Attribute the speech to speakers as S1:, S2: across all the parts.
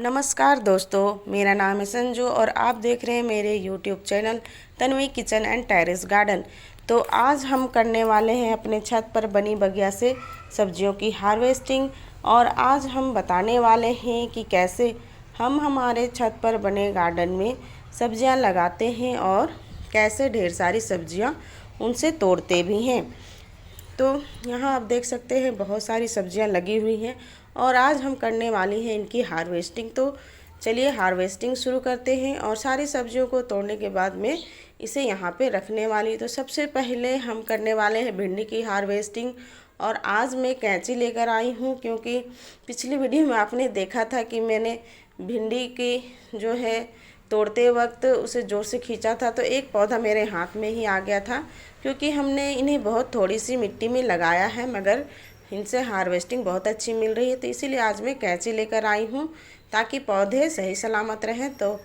S1: नमस्कार दोस्तों, मेरा नाम है संजू और आप देख रहे हैं मेरे YouTube channel Tanvi kitchen and terrace garden. तो आज हम करने वाले हैं अपने छत पर बनी बगिया से सब्जियों की हार्वेस्टिंग। और आज हम बताने वाले हैं कि कैसे हम हमारे छत पर बने गार्डन में सब्जियां लगाते हैं और कैसे ढेर सारी सब्जियां उनसे तोड़ते भी हैं। तो यहाँ आप देख सकते हैं बहुत सारी सब्जियां लगी हुई हैं और आज हम करने वाली हैं इनकी हार्वेस्टिंग। तो चलिए हार्वेस्टिंग शुरू करते हैं। और सारी सब्जियों को तोड़ने के बाद में इसे यहाँ पे रखने वाली। तो सबसे पहले हम करने वाले हैं भिंडी की हार्वेस्टिंग। और आज मैं कैंची लेकर आई हूँ क्योंकि पिछली वीडियो में आपने देखा था कि मैंने भिंडी की जो है तोड़ते वक्त उसे ज़ोर से खींचा था तो एक पौधा मेरे हाथ में ही आ गया था, क्योंकि हमने इन्हें बहुत थोड़ी सी मिट्टी में लगाया है मगर इनसे हार्वेस्टिंग बहुत अच्छी मिल रही है। तो इसीलिए आज मैं कैंची लेकर आई हूँ ताकि पौधे सही सलामत रहें। तो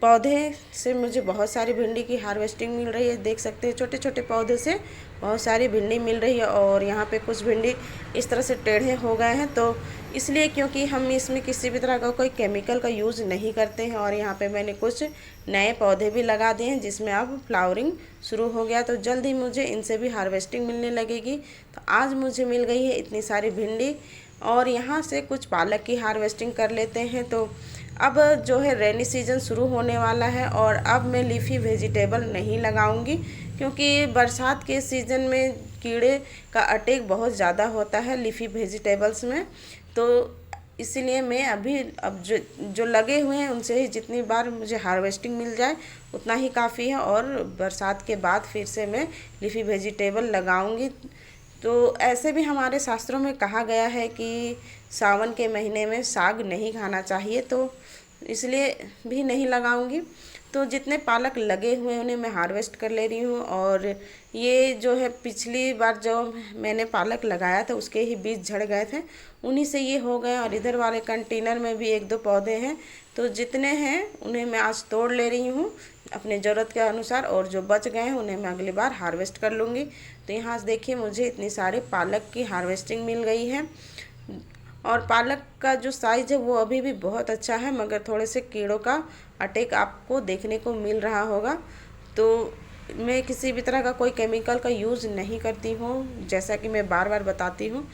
S1: पौधे से मुझे बहुत सारी भिंडी की हार्वेस्टिंग मिल रही है। देख सकते हैं छोटे छोटे पौधे से बहुत सारी भिंडी मिल रही है। और यहाँ पे कुछ भिंडी इस तरह से टेढ़े हो गए हैं, तो इसलिए क्योंकि हम इसमें किसी भी तरह का कोई केमिकल का यूज़ नहीं करते हैं। और यहाँ पे मैंने कुछ नए पौधे भी लगा दिए हैं जिसमें अब फ्लावरिंग शुरू हो गया, तो जल्द ही मुझे इनसे भी हार्वेस्टिंग मिलने लगेगी। तो आज मुझे मिल गई है इतनी सारी भिंडी। और यहाँ से कुछ पालक की हार्वेस्टिंग कर लेते हैं। तो अब जो है रेनी सीज़न शुरू होने वाला है और अब मैं लीफी वेजिटेबल नहीं लगाऊंगी, क्योंकि बरसात के सीज़न में कीड़े का अटैक बहुत ज़्यादा होता है लीफी वेजिटेबल्स में। तो इसलिए मैं अभी अब जो लगे हुए हैं उनसे ही जितनी बार मुझे हार्वेस्टिंग मिल जाए उतना ही काफ़ी है। और बरसात के बाद फिर से मैं लीफी वेजिटेबल लगाऊंगी। तो ऐसे भी हमारे शास्त्रों में कहा गया है कि सावन के महीने में साग नहीं खाना चाहिए, तो इसलिए भी नहीं लगाऊंगी। तो जितने पालक लगे हुए हैं उन्हें मैं हार्वेस्ट कर ले रही हूँ। और ये जो है पिछली बार जो मैंने पालक लगाया था उसके ही बीज झड़ गए थे, उन्हीं से ये हो गए। और इधर वाले कंटेनर में भी एक दो पौधे हैं, तो जितने हैं उन्हें मैं आज तोड़ ले रही हूँ अपने ज़रूरत के अनुसार। और जो बच गए हैं उन्हें मैं अगली बार हार्वेस्ट कर लूँगी। तो यहाँ से देखिए मुझे इतनी सारी पालक की हार्वेस्टिंग मिल गई है। और पालक का जो साइज़ है वो अभी भी बहुत अच्छा है, मगर थोड़े से कीड़ों का अटैक आपको देखने को मिल रहा होगा। तो मैं किसी भी तरह का कोई केमिकल का यूज़ नहीं करती हूँ, जैसा कि मैं बार बार बताती हूँ।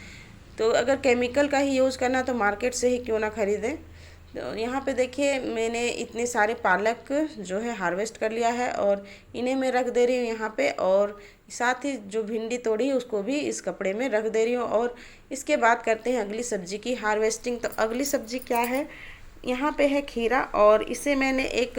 S1: तो अगर केमिकल का ही यूज़ करना तो मार्केट से ही क्यों ना ख़रीदें। तो यहाँ पे देखिए मैंने इतने सारे पालक जो है हार्वेस्ट कर लिया है और इन्हें मैं रख दे रही हूँ यहाँ पे। और साथ ही जो भिंडी तोड़ी है उसको भी इस कपड़े में रख दे रही हूँ। और इसके बाद करते हैं अगली सब्ज़ी की हार्वेस्टिंग। तो अगली सब्ज़ी क्या है, यहाँ पे है खीरा। और इसे मैंने एक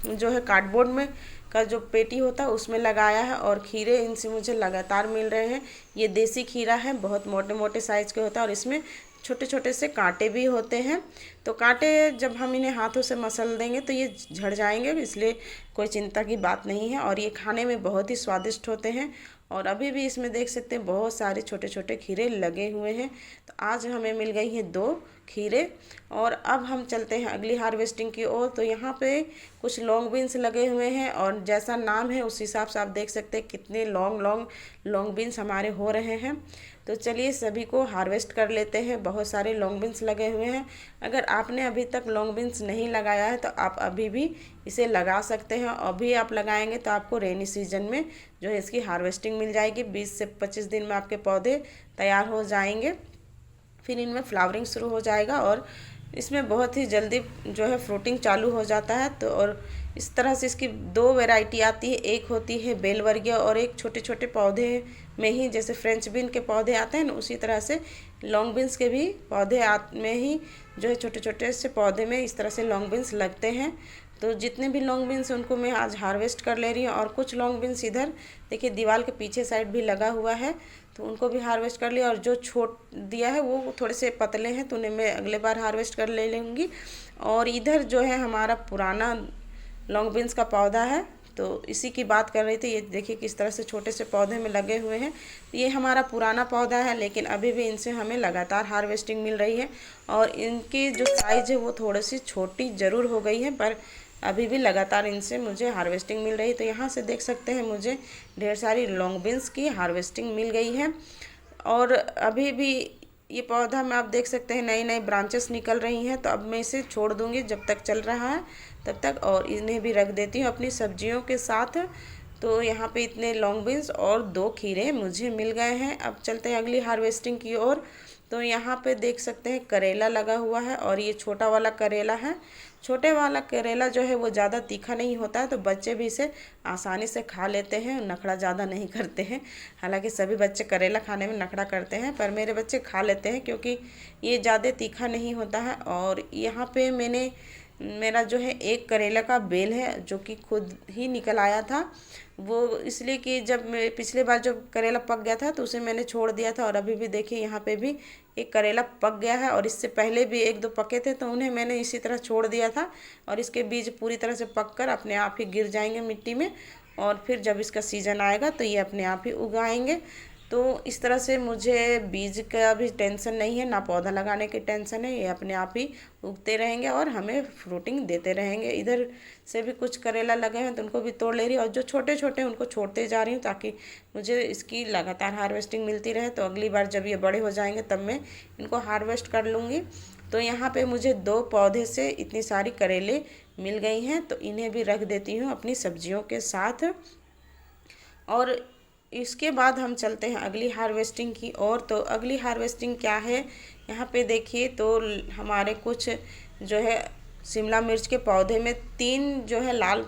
S1: जो है कार्डबोर्ड में का जो पेटी होता है उसमें लगाया है। और खीरे इनसे मुझे लगातार मिल रहे हैं। ये देसी खीरा है, बहुत मोटे मोटे साइज़ के होता है और इसमें छोटे छोटे से कांटे भी होते हैं। तो कांटे जब हम इन्हें हाथों से मसल देंगे तो ये झड़ जाएंगे, इसलिए कोई चिंता की बात नहीं है। और ये खाने में बहुत ही स्वादिष्ट होते हैं। और अभी भी इसमें देख सकते हैं बहुत सारे छोटे छोटे खीरे लगे हुए हैं। तो आज हमें मिल गई हैं 2 खीरे। और अब हम चलते हैं अगली हार्वेस्टिंग की ओर। तो यहाँ पे कुछ लॉन्ग बीन्स लगे हुए हैं और जैसा नाम है उस हिसाब से आप देख सकते हैं कितने लॉन्ग बीन्स हमारे हो रहे हैं। तो चलिए सभी को हार्वेस्ट कर लेते हैं। बहुत सारे लॉन्ग बीन्स लगे हुए हैं। अगर आपने अभी तक लॉन्ग बीन्स नहीं लगाया है तो आप अभी भी इसे लगा सकते हैं। अभी आप लगाएंगे तो आपको रेनी सीजन में जो है इसकी हार्वेस्टिंग मिल जाएगी। 20 से 25 दिन में आपके पौधे तैयार हो जाएंगे, फिर इनमें फ्लावरिंग शुरू हो जाएगा और इसमें बहुत ही जल्दी जो है फ्रूटिंग चालू हो जाता है। तो और इस तरह से इसकी 2 वैरायटी आती है, एक होती है बेलवर्गीय और एक छोटे छोटे पौधे में ही जैसे फ्रेंच बीन के पौधे आते हैं ना, उसी तरह से लॉन्ग बीन्स के भी पौधे में ही जो है छोटे छोटे से पौधे में इस तरह से लॉन्ग बीन्स लगते हैं। तो जितने भी लॉन्ग बीन्स उनको मैं आज हार्वेस्ट कर ले रही हूँ। और कुछ लॉन्ग बीन्स इधर देखिए दीवार के पीछे साइड भी लगा हुआ है, तो उनको भी हार्वेस्ट कर लिया। और जो छोड़ दिया है वो थोड़े से पतले हैं तो उन्हें मैं अगले बार हार्वेस्ट कर ले लूँगी। और इधर जो है हमारा पुराना लॉन्ग बीन्स का पौधा है, तो इसी की बात कर रही थी। ये देखिए किस तरह से छोटे से पौधे में लगे हुए हैं। ये हमारा पुराना पौधा है, लेकिन अभी भी इनसे हमें लगातार हार्वेस्टिंग मिल रही है। और इनकी जो साइज़ है वो थोड़ी सी छोटी ज़रूर हो गई है, पर अभी भी लगातार इनसे मुझे हार्वेस्टिंग मिल रही है। तो यहाँ से देख सकते हैं मुझे ढेर सारी लॉन्ग बीन्स की हार्वेस्टिंग मिल गई है। और अभी भी ये पौधा में आप देख सकते हैं नई नई ब्रांचेस निकल रही हैं, तो अब मैं इसे छोड़ दूँगी जब तक चल रहा है तब तक, और इन्हें भी रख देती हूँ अपनी सब्जियों के साथ। तो यहाँ पे इतने लॉन्ग बीन्स और 2 खीरे मुझे मिल गए हैं। अब चलते हैं अगली हार्वेस्टिंग की ओर। तो यहाँ पे देख सकते हैं करेला लगा हुआ है, और ये छोटा वाला करेला है। छोटे वाला करेला जो है वो ज़्यादा तीखा नहीं होता है, तो बच्चे भी इसे आसानी से खा लेते हैं, नखड़ा ज़्यादा नहीं करते हैं। हालांकि सभी बच्चे करेला खाने में नखड़ा करते हैं, पर मेरे बच्चे खा लेते हैं क्योंकि ये ज़्यादा तीखा नहीं होता है। और यहाँ पे मेरा जो है एक करेला का बेल है जो कि खुद ही निकल आया था। वो इसलिए कि जब मैं पिछले बार जब करेला पक गया था तो उसे मैंने छोड़ दिया था, और अभी भी देखिए यहाँ पे भी एक करेला पक गया है, और इससे पहले भी 1-2 पके थे तो उन्हें मैंने इसी तरह छोड़ दिया था, और इसके बीज पूरी तरह से पककर अपने आप ही गिर जाएंगे मिट्टी में, और फिर जब इसका सीज़न आएगा तो ये अपने आप ही उगाएंगे। तो इस तरह से मुझे बीज का भी टेंशन नहीं है, ना पौधा लगाने की टेंशन है, ये अपने आप ही उगते रहेंगे और हमें फ्रूटिंग देते रहेंगे। इधर से भी कुछ करेला लगे हैं तो उनको भी तोड़ ले रही हूँ, और जो छोटे छोटे उनको छोड़ते जा रही हूँ ताकि मुझे इसकी लगातार हार्वेस्टिंग मिलती रहे। तो अगली बार जब ये बड़े हो जाएंगे तब मैं इनको हार्वेस्ट कर लूँगी। तो यहाँ पे मुझे 2 पौधे से इतनी सारी करेले मिल गई हैं, तो इन्हें भी रख देती हूँ अपनी सब्जियों के साथ। और इसके बाद हम चलते हैं अगली हार्वेस्टिंग की ओर। तो अगली हार्वेस्टिंग क्या है, यहाँ पे देखिए तो हमारे कुछ जो है शिमला मिर्च के पौधे में 3 जो है लाल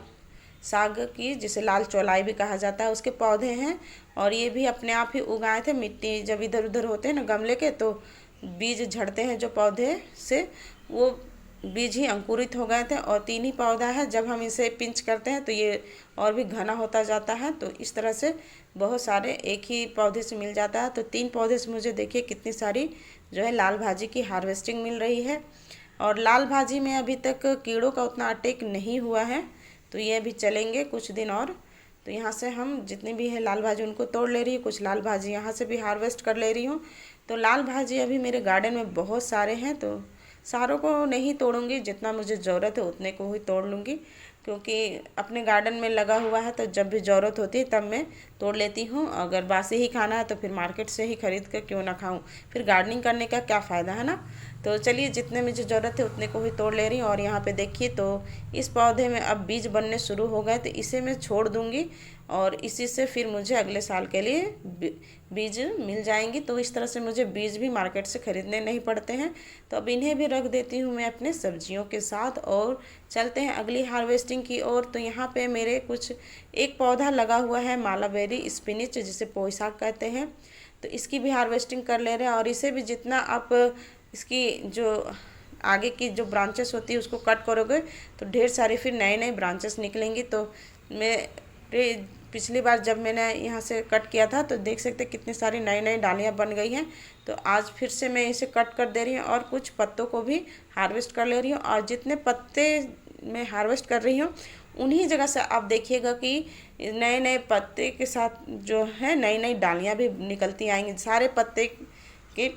S1: साग की, जिसे लाल चौलाई भी कहा जाता है, उसके पौधे हैं। और ये भी अपने आप ही उगाए थे। मिट्टी जब इधर उधर होते हैं ना गमले के, तो बीज झड़ते हैं जो पौधे से, वो बीज ही अंकुरित हो गए थे। और 3 ही पौधा है, जब हम इसे पिंच करते हैं तो ये और भी घना होता जाता है। तो इस तरह से बहुत सारे एक ही पौधे से मिल जाता है। तो 3 पौधे से मुझे देखिए कितनी सारी जो है लाल भाजी की हार्वेस्टिंग मिल रही है। और लाल भाजी में अभी तक कीड़ों का उतना अटैक नहीं हुआ है, तो ये भी चलेंगे कुछ दिन और। तो यहाँ से हम जितनी भी है लाल भाजी उनको तोड़ ले रही हूँ, कुछ लाल भाजी यहाँ से भी हार्वेस्ट कर ले रही हूँ। तो लाल भाजी अभी मेरे गार्डन में बहुत सारे हैं, तो सारों को नहीं तोड़ूंगी, जितना मुझे ज़रूरत है उतने को ही तोड़ लूँगी, क्योंकि अपने गार्डन में लगा हुआ है तो जब भी ज़रूरत होती है तब मैं तोड़ लेती हूँ। अगर बासी ही खाना है तो फिर मार्केट से ही खरीद कर क्यों ना खाऊँ, फिर गार्डनिंग करने का क्या फ़ायदा है ना। तो चलिए जितने मुझे ज़रूरत है उतने को ही तोड़ ले रही हूँ। और यहाँ पे देखिए तो इस पौधे में अब बीज बनने शुरू हो गए, तो इसे मैं छोड़ दूँगी और इसी से फिर मुझे अगले साल के लिए बीज मिल जाएंगी। तो इस तरह से मुझे बीज भी मार्केट से ख़रीदने नहीं पड़ते हैं। तो अब इन्हें भी रख देती हूँ मैं अपने सब्जियों के साथ, और चलते हैं अगली हार्वेस्टिंग की ओर। तो यहाँ पे मेरे कुछ एक पौधा लगा हुआ है मालाबेरी स्पिनिच, जिसे पोई साग कहते हैं, तो इसकी भी हार्वेस्टिंग कर ले रहे हैं। और इसे भी जितना आप इसकी जो आगे की जो ब्रांचेस होती है उसको कट करोगे तो ढेर सारी फिर नए नए ब्रांचेस निकलेंगी। तो मेरे पिछली बार जब मैंने यहाँ से कट किया था तो देख सकते कितनी सारी नई नई डालियाँ बन गई हैं। तो आज फिर से मैं इसे कट कर दे रही हूँ और कुछ पत्तों को भी हार्वेस्ट कर ले रही हूँ। और जितने पत्ते मैं हार्वेस्ट कर रही हूँ उन्हीं जगह से आप देखिएगा कि नए नए पत्ते के साथ जो है नई नई डालियाँ भी निकलती आएंगी। सारे पत्ते के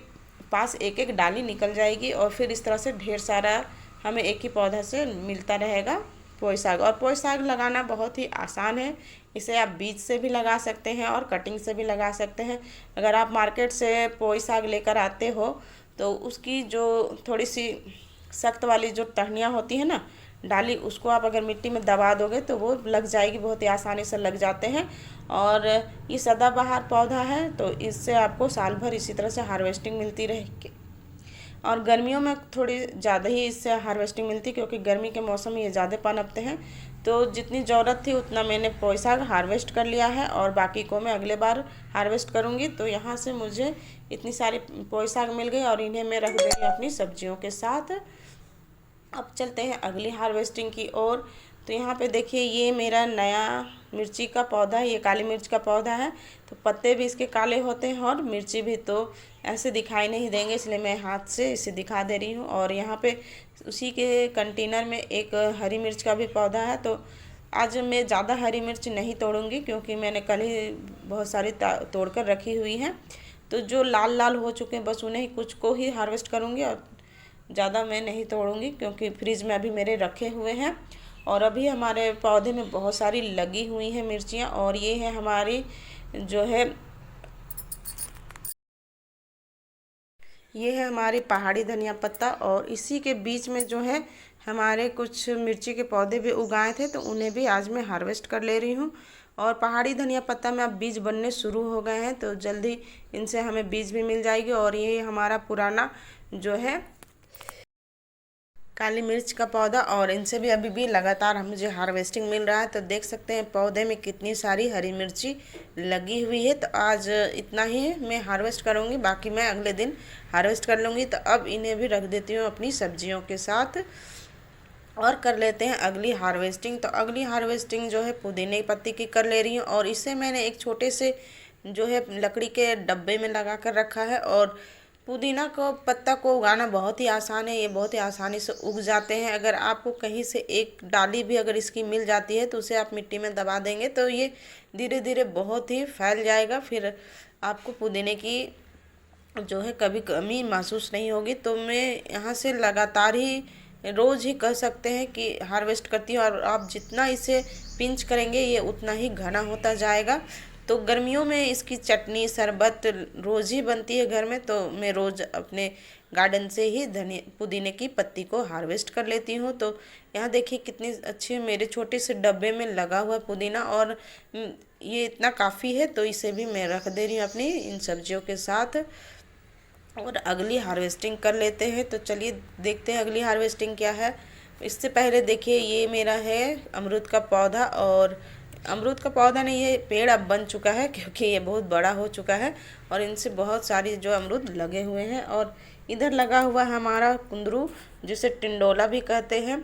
S1: पास एक एक डाली निकल जाएगी, और फिर इस तरह से ढेर सारा हमें एक ही पौधा से मिलता रहेगा पोई साग। और पोई साग लगाना बहुत ही आसान है, इसे आप बीज से भी लगा सकते हैं और कटिंग से भी लगा सकते हैं। अगर आप मार्केट से पोई साग लेकर आते हो तो उसकी जो थोड़ी सी सख्त वाली जो टहनियाँ होती है ना डाली, उसको आप अगर मिट्टी में दबा दोगे तो वो लग जाएगी, बहुत ही आसानी से लग जाते हैं। और ये सदाबहार पौधा है तो इससे आपको साल भर इसी तरह से हार्वेस्टिंग मिलती रहेगी। और गर्मियों में थोड़ी ज़्यादा ही इससे हार्वेस्टिंग मिलती, क्योंकि गर्मी के मौसम में ये ज़्यादा पनपते हैं। तो जितनी ज़रूरत थी उतना मैंने पोई साग हार्वेस्ट कर लिया है, और बाकी को मैं अगले बार हार्वेस्ट करूँगी। तो यहाँ से मुझे इतनी सारी पोई साग मिल गई और इन्हें मैं रख देंगी अपनी सब्जियों के साथ। अब चलते हैं अगली हार्वेस्टिंग की ओर। तो यहाँ पे देखिए ये मेरा नया मिर्ची का पौधा है, ये काली मिर्च का पौधा है। तो पत्ते भी इसके काले होते हैं और मिर्ची भी तो ऐसे दिखाई नहीं देंगे, इसलिए मैं हाथ से इसे दिखा दे रही हूँ। और यहाँ पे उसी के कंटेनर में एक हरी मिर्च का भी पौधा है। तो आज मैं ज़्यादा हरी मिर्च नहीं तोड़ूंगी, क्योंकि मैंने कल ही बहुत सारी तोड़ कर रखी हुई हैं। तो जो लाल लाल हो चुके हैं बस उन्हें कुछ को ही हार्वेस्ट करूँगी, और ज़्यादा मैं नहीं तोड़ूंगी क्योंकि फ्रिज में अभी मेरे रखे हुए हैं। और अभी हमारे पौधे में बहुत सारी लगी हुई हैं मिर्चियाँ, और ये है हमारी जो है ये है हमारी पहाड़ी धनिया पत्ता, और इसी के बीच में जो है हमारे कुछ मिर्ची के पौधे भी उगाए थे, तो उन्हें भी आज मैं हार्वेस्ट कर ले रही हूँ। और पहाड़ी धनिया पत्ता में अब बीज बनने शुरू हो गए हैं, तो जल्दी इनसे हमें बीज भी मिल जाएगी। और ये हमारा पुराना जो है काली मिर्च का पौधा, और इनसे भी अभी भी लगातार मुझे हार्वेस्टिंग मिल रहा है। तो देख सकते हैं पौधे में कितनी सारी हरी मिर्ची लगी हुई है। तो आज इतना ही मैं हार्वेस्ट करूँगी, बाकी मैं अगले दिन हार्वेस्ट कर लूँगी। तो अब इन्हें भी रख देती हूँ अपनी सब्जियों के साथ, और कर लेते हैं अगली हार्वेस्टिंग। तो अगली हार्वेस्टिंग जो है पुदीने की पत्ती की कर ले रही हूँ, और इसे मैंने एक छोटे से जो है लकड़ी के डब्बे में लगा कर रखा है। और पुदीना को पत्ता को उगाना बहुत ही आसान है, ये बहुत ही आसानी से उग जाते हैं। अगर आपको कहीं से एक डाली भी अगर इसकी मिल जाती है तो उसे आप मिट्टी में दबा देंगे तो ये धीरे धीरे बहुत ही फैल जाएगा, फिर आपको पुदीने की जो है कभी कमी महसूस नहीं होगी। तो मैं यहाँ से लगातार ही रोज़ ही कह सकते हैं कि हार्वेस्ट करती हूँ, और आप जितना इसे पिंच करेंगे ये उतना ही घना होता जाएगा। तो गर्मियों में इसकी चटनी शरबत रोज़ ही बनती है घर में, तो मैं रोज़ अपने गार्डन से ही पुदीने की पत्ती को हार्वेस्ट कर लेती हूँ। तो यहाँ देखिए कितनी अच्छी मेरे छोटे से डब्बे में लगा हुआ पुदीना, और ये इतना काफ़ी है, तो इसे भी मैं रख दे रही हूँ अपनी इन सब्जियों के साथ, और अगली हार्वेस्टिंग कर लेते हैं। तो चलिए देखते हैं अगली हार्वेस्टिंग क्या है। इससे पहले देखिए ये मेरा है अमरूद का पौधा, और अमरूद का पौधा नहीं, ये पेड़ अब बन चुका है क्योंकि ये बहुत बड़ा हो चुका है, और इनसे बहुत सारी जो अमरूद लगे हुए हैं। और इधर लगा हुआ है हमारा कुंदरू, जिसे टिंडोला भी कहते हैं,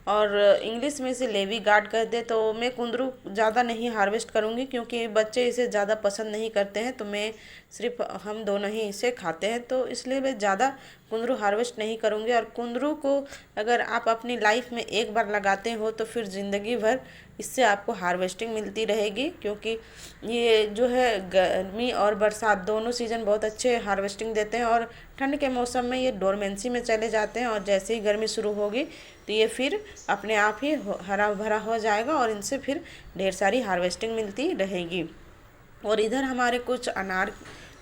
S1: और इंग्लिश में इसे लेवी गार्ड कहते हैं। तो मैं कुंदरू ज़्यादा नहीं हार्वेस्ट करूँगी क्योंकि बच्चे इसे ज़्यादा पसंद नहीं करते हैं, तो मैं सिर्फ हम दोनों ही इसे खाते हैं, तो इसलिए मैं ज़्यादा कुंदरू हार्वेस्ट नहीं करूँगी। और कुंदरू को अगर आप अपनी लाइफ में एक बार लगाते हो तो फिर ज़िंदगी भर इससे आपको हार्वेस्टिंग मिलती रहेगी, क्योंकि ये जो है गर्मी और बरसात दोनों सीज़न बहुत अच्छे हार्वेस्टिंग देते हैं। और ठंड के मौसम में ये डोरमेंसी में चले जाते हैं, और जैसे ही गर्मी शुरू होगी तो ये फिर अपने आप ही हरा भरा हो जाएगा, और इनसे फिर ढेर सारी हार्वेस्टिंग मिलती रहेगी। और इधर हमारे कुछ अनार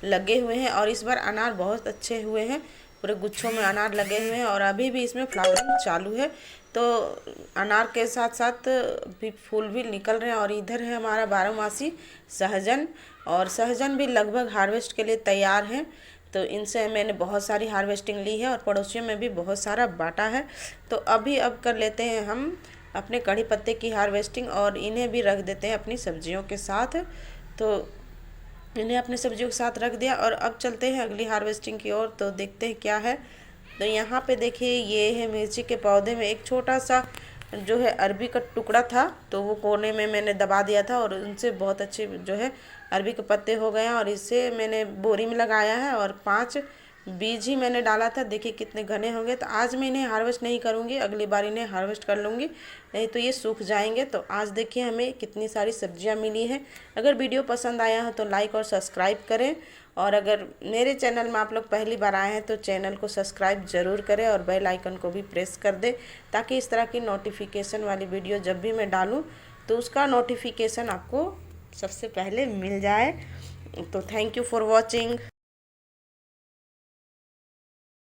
S1: लगे हुए हैं, और इस बार अनार बहुत अच्छे हुए हैं, पूरे गुच्छों में अनार लगे हुए हैं, और अभी भी इसमें फ्लावरिंग चालू है। तो अनार के साथ साथ भी फूल भी निकल रहे हैं। और इधर है हमारा बारहमासी सहजन, और सहजन भी लगभग हार्वेस्ट के लिए तैयार हैं। तो इनसे मैंने बहुत सारी हार्वेस्टिंग ली है, और पड़ोसियों में भी बहुत सारा बांटा है। तो अब कर लेते हैं हम अपने कड़ी पत्ते की हार्वेस्टिंग, और इन्हें भी रख देते हैं अपनी सब्जियों के साथ। तो इन्हें अपने सब्जियों के साथ रख दिया, और अब चलते हैं अगली हार्वेस्टिंग की ओर। तो देखते हैं क्या है। तो यहाँ पे देखिए ये है मिर्ची के पौधे में एक छोटा सा जो है अरबी का टुकड़ा था, तो वो कोने में मैंने दबा दिया था, और उनसे बहुत अच्छे जो है अरबी के पत्ते हो गए हैं। और इसे मैंने बोरी में लगाया है, और 5 बीज ही मैंने डाला था, देखिए कितने घने होंगे। तो आज मैं इन्हें हार्वेस्ट नहीं करूँगी, अगली बार इन्हें हार्वेस्ट कर लूँगी, नहीं तो ये सूख जाएंगे। तो आज देखिए हमें कितनी सारी सब्जियां मिली हैं। अगर वीडियो पसंद आया है तो लाइक और सब्सक्राइब करें, और अगर मेरे चैनल में आप लोग पहली बार आए हैं तो चैनल को सब्सक्राइब ज़रूर करें, और बेल आइकन को भी प्रेस कर दें, ताकि इस तरह की नोटिफिकेशन वाली वीडियो जब भी मैं डालूँ तो उसका नोटिफिकेशन आपको सबसे पहले मिल जाए। तो थैंक यू फॉर वॉचिंग।